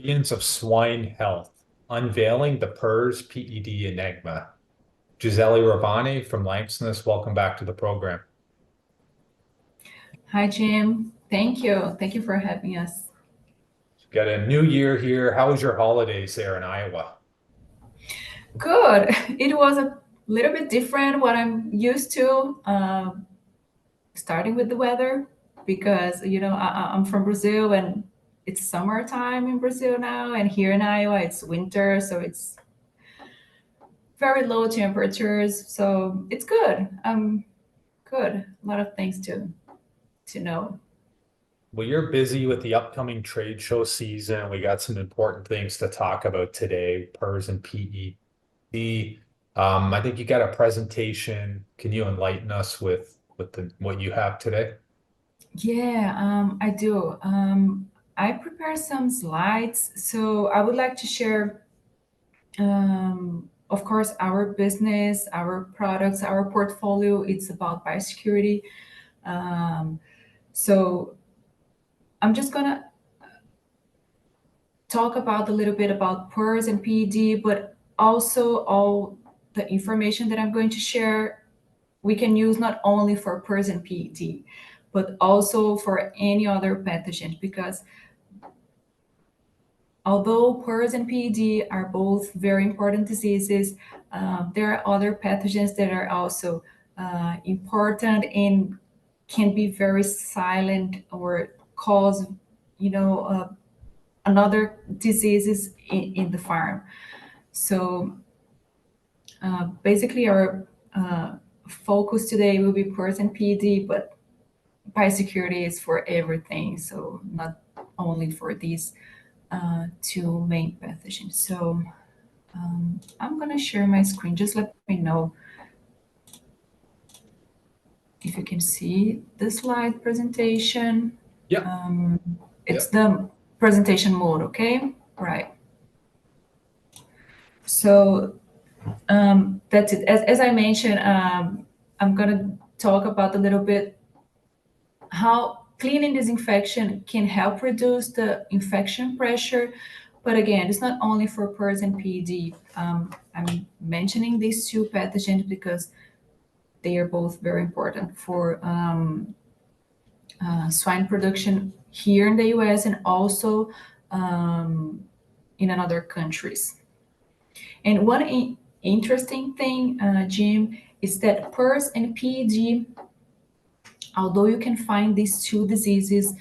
Ingredients of Swine Health, Unveiling the PRRS PED Enigma. Gisele from Lanxess, welcome back to the program. Hi, Jim. Thank you. Thank you for having us. Got a new year here. How was your holidays there in Iowa? Good. It was a little bit different what I'm used to, starting with the weather, because, I'm from Brazil and it's summertime in Brazil now, and here in Iowa it's winter, so it's very low temperatures. So it's good. Good. A lot of things to know. Well, you're busy with the upcoming trade show season. We got some important things to talk about today, PRRS and PED. I think you got a presentation. Can you enlighten us with what you have today? Yeah, I do. I prepared some slides, so I would like to share, of course, our business, our products, our portfolio. It's about biosecurity. Um, so I'm just gonna talk about a little bit about PRRS and PED, but also all the information that I'm going to share we can use not only for PRRS and PED, but also for any other pathogen, because although PRRS and PED are both very important diseases, there are other pathogens that are also important and can be very silent or cause, another diseases in the farm. So basically, our focus today will be PRRS and PED, but biosecurity is for everything, so not only for these two main pathogens. So I'm gonna share my screen. Just let me know if you can see the slide presentation. Yeah. It's the presentation mode, okay? Right. So that's it. As I mentioned, I'm gonna talk about a little bit how cleaning disinfection can help reduce the infection pressure. But again, it's not only for PRRS and PED. I'm mentioning these two pathogens because they are both very important for swine production here in the US and also in other countries. And one interesting thing, Jim, is that PRRS and PED, although you can find these two diseases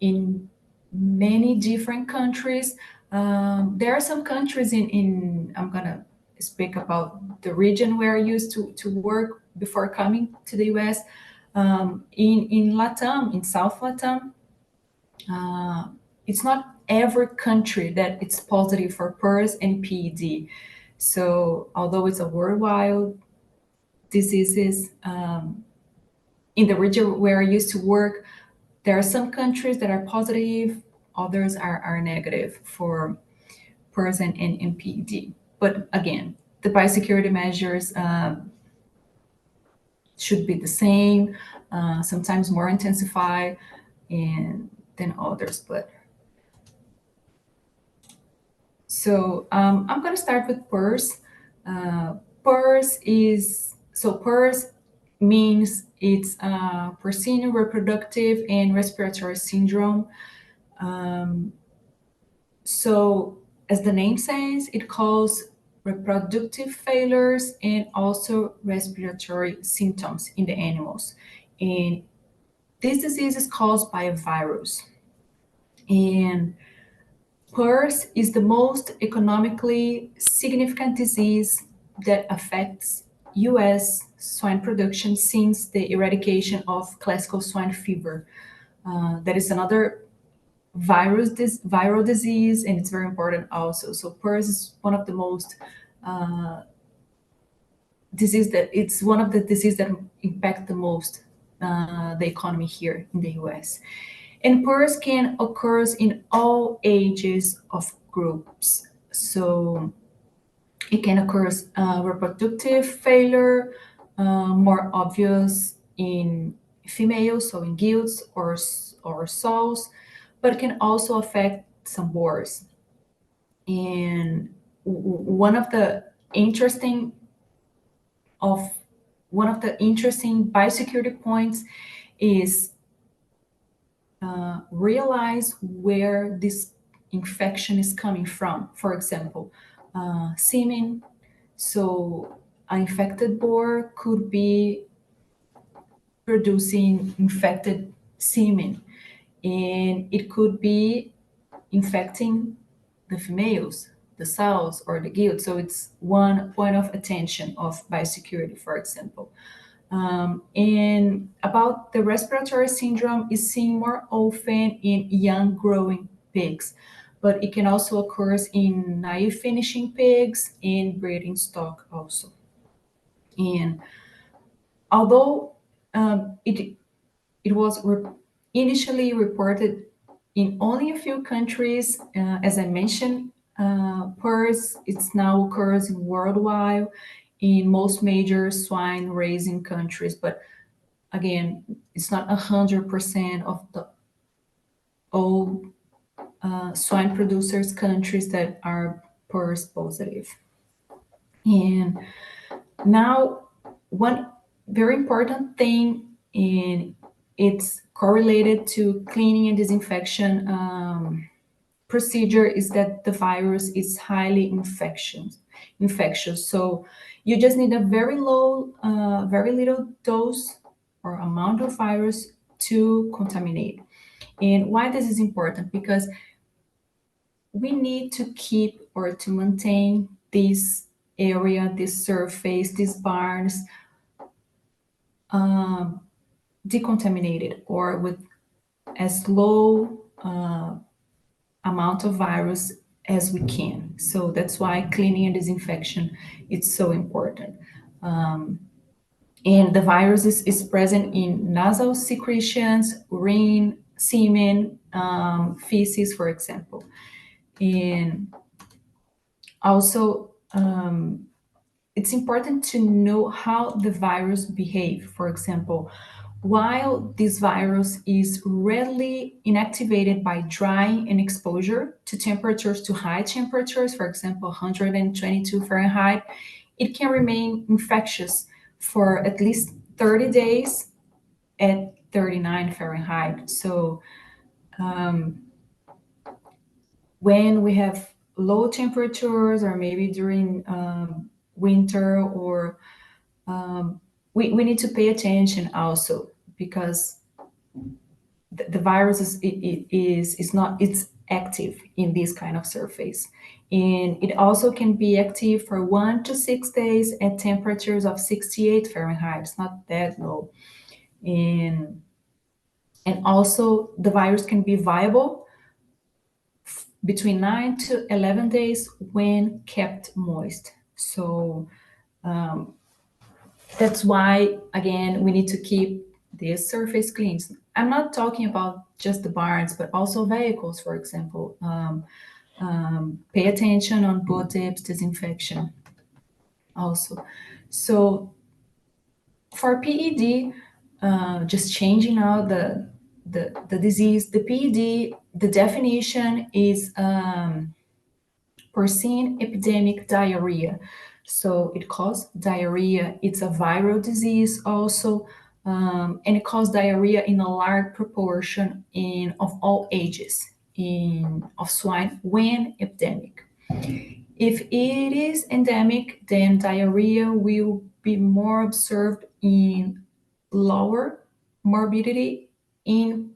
in many different countries, there are some countries I'm gonna speak about the region where I used to work before coming to the US, in Latam, in South Latam. It's not every country that it's positive for PRRS and PED. So although it's a worldwide diseases, in the region where I used to work, there are some countries that are positive, others are negative for PRRS and PED. But again, the biosecurity measures should be the same, sometimes more intensified than others. But so I'm going to start with PRRS. PRRS means it's porcine reproductive and respiratory syndrome. So as the name says, it causes reproductive failures and also respiratory symptoms in the animals. And this disease is caused by a virus. And PRRS is the most economically significant disease that affects US swine production since the eradication of classical swine fever. That is another viral disease, and it's very important also. So PRRS is one of the most it's one of the diseases that impact the most the economy here in the US. And PRRS can occur in all ages of groups. So it can occur reproductive failure, more obvious in females, so in gilts or sows, but it can also affect some boars. And one of the interesting biosecurity points is realize where this infection is coming from. For example, semen. So an infected boar could be producing infected semen, and it could be infecting the females, the sows, or the guild. So it's one point of attention of biosecurity, for example. And about the respiratory syndrome is seen more often in young growing pigs, but it can also occur in naive finishing pigs and breeding stock also. And although it was initially reported in only a few countries, as I mentioned, PRRS it's now occurs worldwide in most major swine raising countries, but again, it's not 100% of the all swine producers countries that are PRRS positive. And now, one very important thing, and it's correlated to cleaning and disinfection procedure, is that the virus is highly infectious. So you just need a very little dose or amount of virus to contaminate. And why this is important? Because we need to keep or to maintain this area, this surface, these barns decontaminated or with as low amount of virus as we can. So that's why cleaning and disinfection is so important. And the virus is present in nasal secretions, urine, semen, feces, for example. And also, it's important to know how the virus behave. For example, while this virus is readily inactivated by drying and exposure to high temperatures, for example, 122 Fahrenheit, it can remain infectious for at least 30 days at 39 Fahrenheit. So when we have low temperatures, or maybe during winter, or we need to pay attention also, because the virus is not it's active in this kind of surface, and it also can be active for 1 to 6 days at temperatures of 68 Fahrenheit. It's not that low. And also the virus can be viable between 9 to 11 days when kept moist. So that's why, again, we need to keep this surface clean. I'm not talking about just the barns, but also vehicles, for example. Pay attention on boot tips, disinfection also. So for PED, just changing out the disease, the PED, the definition is porcine epidemic diarrhea. So it causes diarrhea. It's a viral disease also, and it causes diarrhea in a large proportion of all ages of swine when epidemic. If it is endemic, then diarrhea will be more observed in lower morbidity in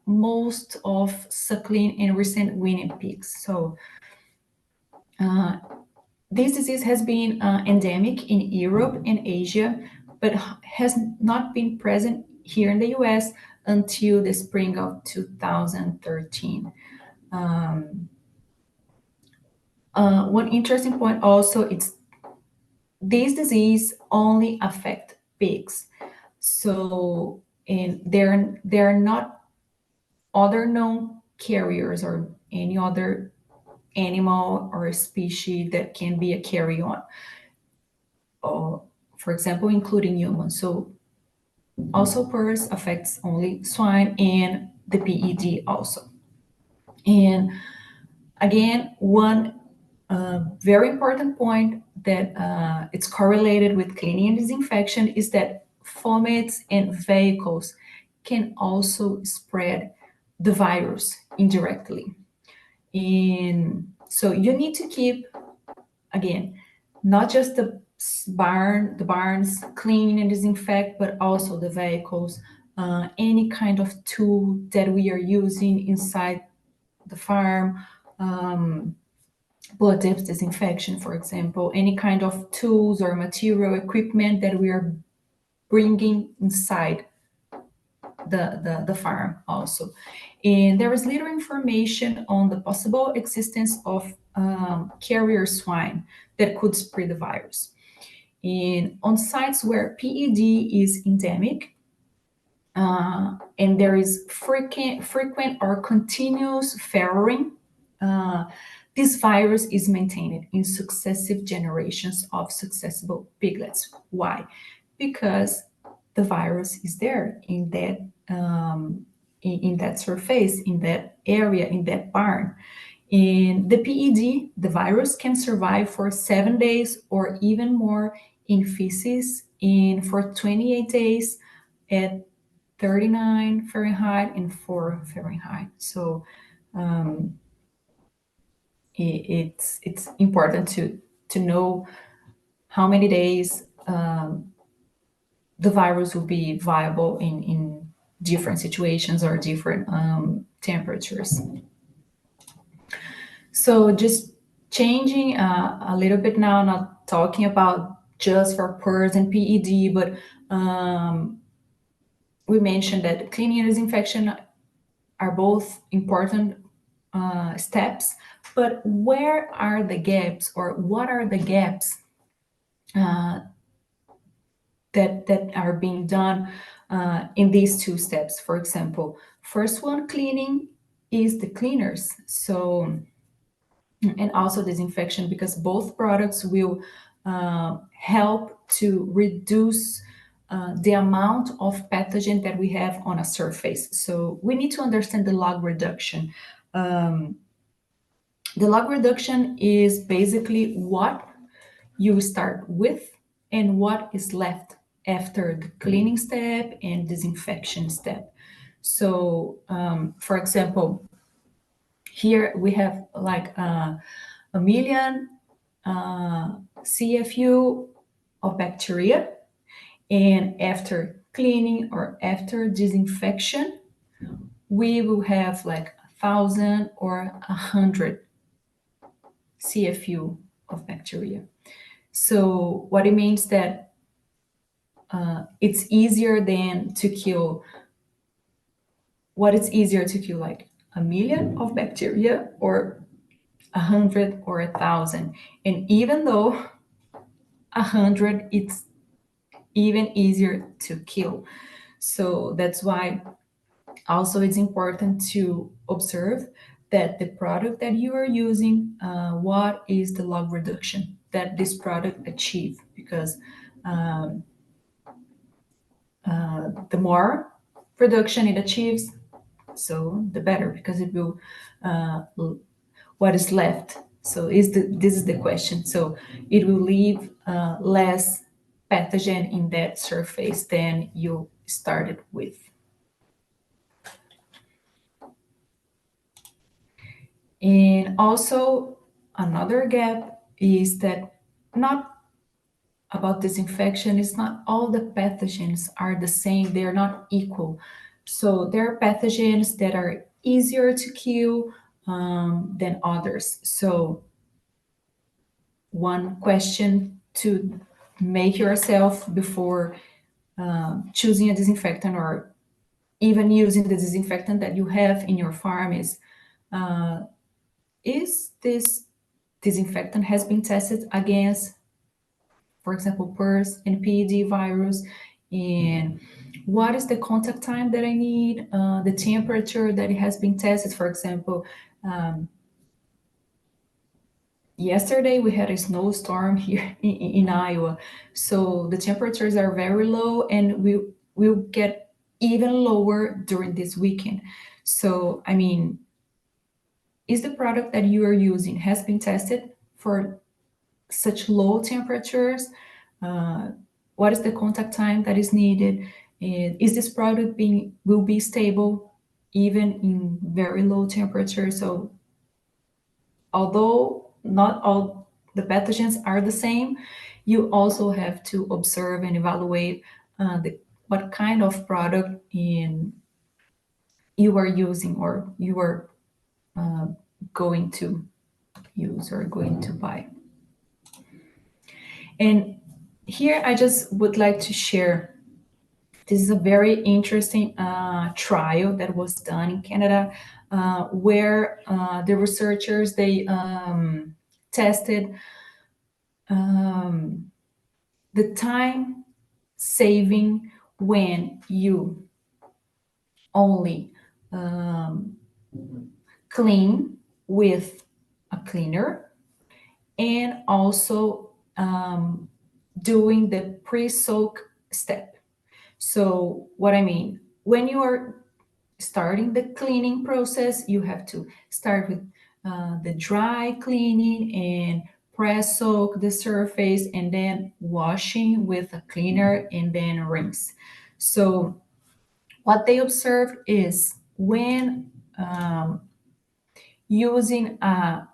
most of suckling and recent weaning pigs. So this disease has been endemic in Europe and Asia, but has not been present here in the US until the spring of 2013. One interesting point also is this disease only affect pigs. So, and there are not other known carriers or any other animal or species that can be a carry-on, or for example, including humans. So also PRRS affects only swine and the PED also. And again, one a very important point that it's correlated with cleaning and disinfection is that fomites and vehicles can also spread the virus indirectly. And so you need to keep, again, not just the barns clean and disinfect, but also the vehicles, any kind of tool that we are using inside the farm, blood tips disinfection, for example, any kind of tools or material equipment that we are bringing inside the farm also. And there is little information on the possible existence of carrier swine that could spread the virus. And on sites where PED is endemic, and there is frequent or continuous farrowing, this virus is maintained in successive generations of successive piglets. Why? Because the virus is there in that surface, in that area, in that barn. In the PED, the virus can survive for 7 days or even more in feces, and for 28 days at 39 Fahrenheit and 4 Fahrenheit. So it's important to know how many days the virus will be viable in different situations or different temperatures. So just changing a little bit now, not talking about just for PRRS and PED, but we mentioned that cleaning and disinfection are both important steps, but where are the gaps, or what are the gaps that are being done in these two steps? For example, first one, cleaning, is the cleaners. So, and also disinfection, because both products will help to reduce the amount of pathogen that we have on a surface. So we need to understand the log reduction. The log reduction is basically what you start with and what is left after the cleaning step and disinfection step. So, for example, here we have like a million CFU of bacteria, and after cleaning or after disinfection, we will have like 1,000 or 100 CFU of bacteria. So what it means that it's easier than to kill. What it's easier to kill, like a million of bacteria or 100 or 1,000. And even though 100, it's even easier to kill. So that's why also it's important to observe that the product that you are using, what is the log reduction that this product achieve? Because the more reduction it achieves, so the better, because it will what is left. So this is the question. So it will leave less pathogen in that surface than you started with. And also another gap is that not about disinfection, it's not all the pathogens are the same, they're not equal. So there are pathogens that are easier to kill than others. So one question to make yourself before choosing a disinfectant or even using the disinfectant that you have in your farm is this disinfectant has been tested against, for example, PRRS and PED virus, and what is the contact time that I need, the temperature that it has been tested. For example, yesterday we had a snowstorm here in Iowa, so the temperatures are very low, and we will get even lower during this weekend. So, I mean, is the product that you are using has been tested for such low temperatures? What is the contact time that is needed? And is this product will be stable even in very low temperatures? So although not all the pathogens are the same, you also have to observe and evaluate what kind of product you are using or you are going to use or going to buy. And here I just would like to share, this is a very interesting trial that was done in Canada, where the researchers, they tested the time saving when you only clean with a cleaner, and also doing the pre-soak step. So what I mean, when you are starting the cleaning process, you have to start with the dry cleaning and press soak the surface, and then washing with a cleaner, and then rinse. So what they observed is when using a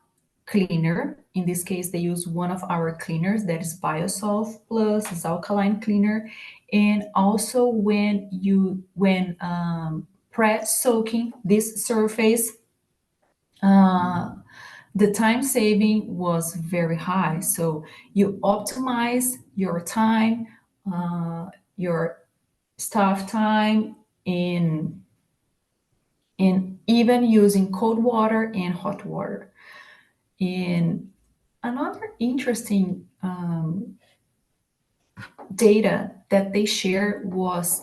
cleaner, in this case they use one of our cleaners that is Biosolve Plus, is alkaline cleaner, and also when press soaking this surface, the time saving was very high. So you optimize your time, your staff time, in even using cold water and hot water. And another interesting data that they shared was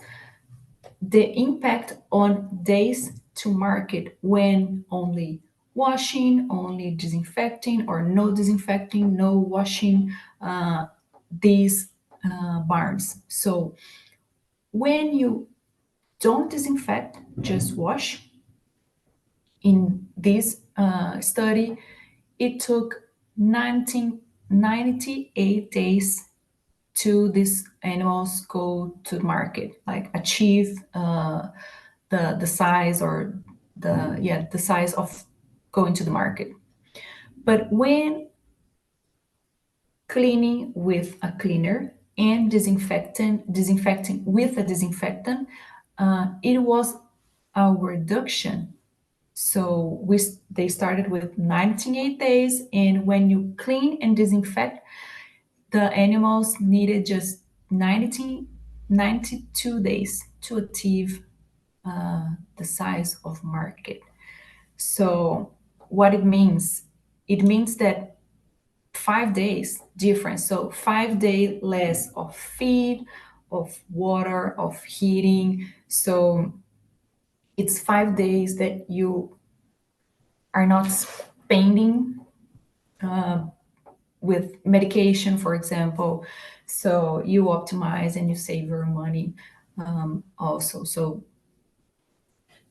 the impact on days to market when only washing, only disinfecting, or no disinfecting, no washing these barns. So when you don't disinfect, just wash, in this study, it took 98 days to these animals go to the market, like achieve the size, or the size of going to the market. But when cleaning with a cleaner and disinfecting with a disinfectant, it was a reduction. So they started with 98 days, and when you clean and disinfect, the animals needed just 92 days to achieve the size of market. So what it means? It means that 5 days difference. So 5 days less of feed, of water, of heating. So it's 5 days that you are not spending with medication, for example. So you optimize and you save your money also. So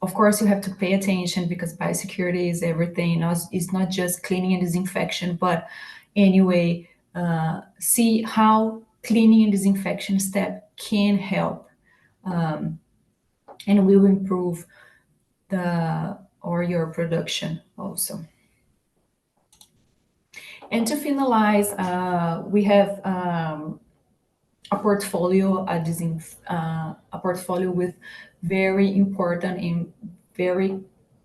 of course you have to pay attention, because biosecurity is everything. It's not just cleaning and disinfection, but anyway, see how cleaning and disinfection step can help and will improve your production also. And to finalize, we have a portfolio, a portfolio with very important and very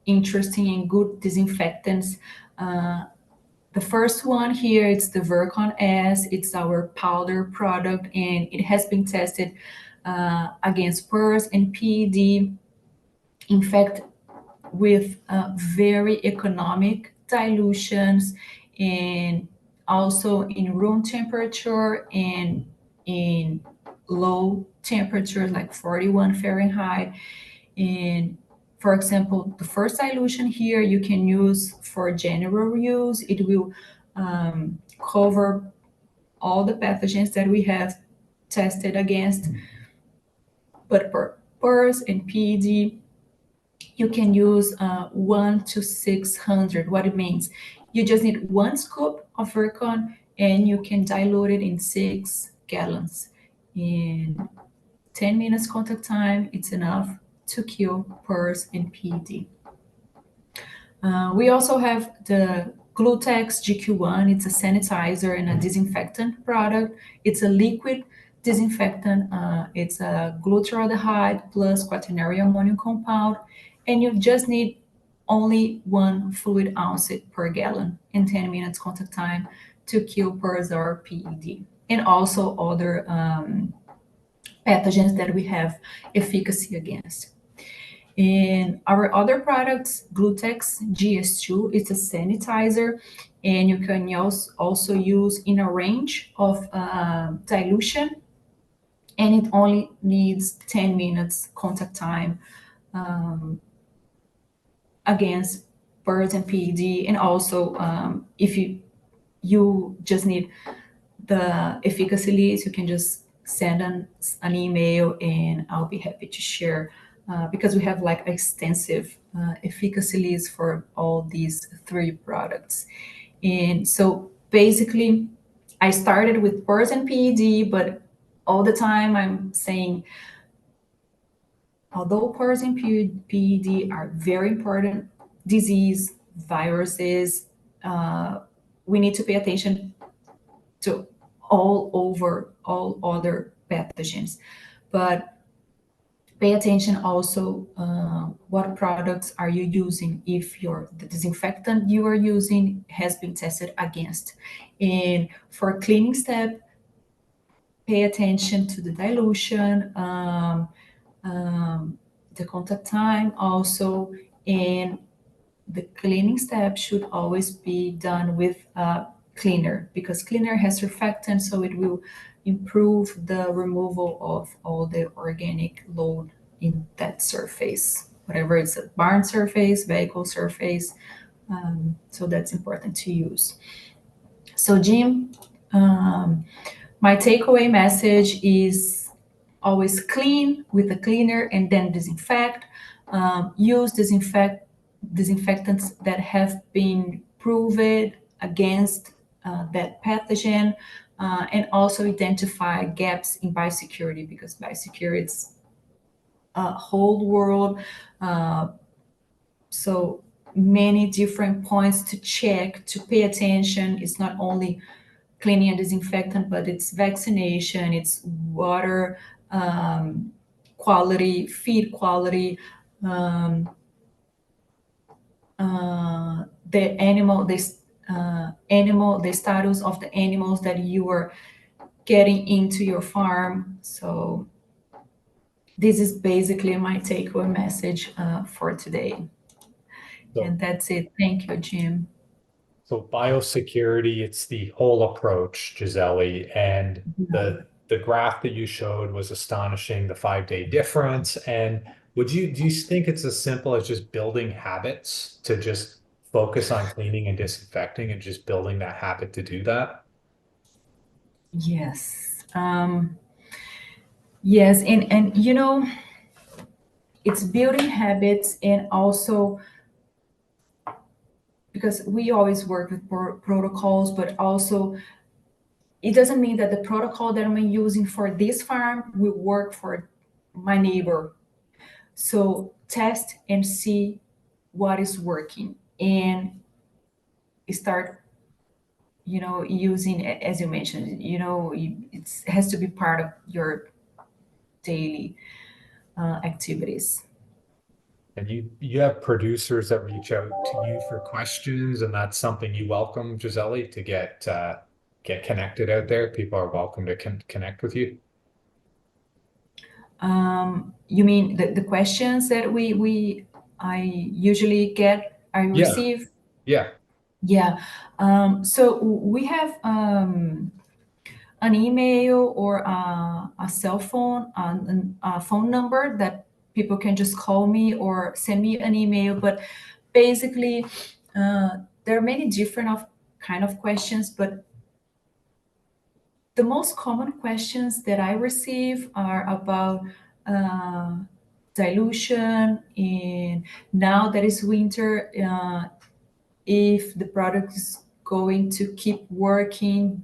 interesting and good disinfectants. The first one here, it's the Virkon S. It's our powder product, and it has been tested against PRRS and PEDV. In fact, with very economic dilutions, and also in room temperature and in low temperature like 41 Fahrenheit. And for example, the first dilution here you can use for general use. It will cover all the pathogens that we have tested against. But for PRRS and PEDV, you can use 1 to 600. What it means, You just need 1 scoop of Virkon, and you can dilute it in 6 gallons. In 10 minutes contact time, it's enough to kill PRRS and PED. We also have the Glutex GQ1. It's a sanitizer and a disinfectant product. It's a liquid disinfectant. It's a glutaraldehyde plus quaternary ammonium compound, and you just need only 1 fluid ounce per gallon in 10 minutes contact time to kill PRRS or PED, and also other pathogens that we have efficacy against. In our other products, Glutex GS2, it's a sanitizer, and you can also use in a range of dilution, and it only needs 10 minutes contact time against PRRS and PED. And also, if you just need the efficacy list, you can just send an email, and I'll be happy to share, because we have like extensive efficacy list for all these 3 products. And so basically, I started with PRRS and PED, but all the time I'm saying, although PRRS and PED are very important disease viruses, we need to pay attention to all other pathogens. But pay attention also, what products are you using if the disinfectant you are using has been tested against. And for cleaning step, pay attention to the dilution, the contact time also, and the cleaning step should always be done with a cleaner, because cleaner has surfactant, so it will improve the removal of all the organic load in that surface, whatever it's a barn surface, vehicle surface. So that's important to use. So Jim, my takeaway message is always clean with a cleaner and then disinfect. Use disinfectants that have been proven against that pathogen, and also identify gaps in biosecurity, because biosecurity is a whole world. So many different points to check, to pay attention. It's not only cleaning and disinfectant, but it's vaccination, it's water quality, feed quality, the status of the animals that you are getting into your farm. So this is basically my takeaway message for today. And that's it. Thank you, Jim. So biosecurity, it's the whole approach, Gisele, and the graph that you showed was astonishing, the 5-day difference. And do you think it's as simple as just building habits to just focus on cleaning and disinfecting and just building that habit to do that? Yes. Yes, and it's building habits, and also because we always work with protocols, but also it doesn't mean that the protocol that I'm using for this farm will work for my neighbor. So test and see what is working, and start, using, as you mentioned, it has to be part of your daily activities. And you have producers that reach out to you for questions, and that's something you welcome, Gisele, to get connected out there. People are welcome to connect with you. You mean the questions that I usually receive? Yeah. Yeah. So we have an email or a cell phone, a phone number that people can just call me or send me an email. But basically, there are many different kind of questions, but the most common questions that I receive are about dilution, and now that it's winter, if the product is going to keep working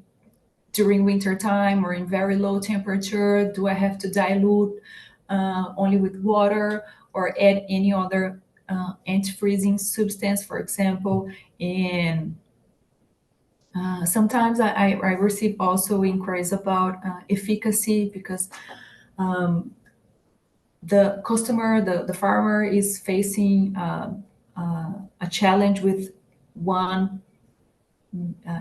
during winter time or in very low temperature. Do I have to dilute only with water or add any other anti-freezing substance, for example? And sometimes I receive also inquiries about efficacy, because the customer, the farmer, is facing a challenge with one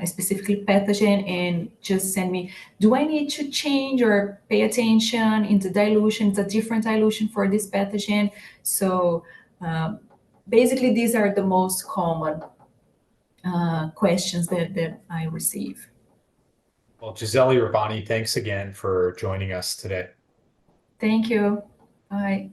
specifically pathogen, and just send me, do I need to change or pay attention in the dilution? It's a different dilution for this pathogen. So basically, these are the most common questions that I receive. Well, Gisele Ravani, thanks again for joining us today. Thank you. Bye.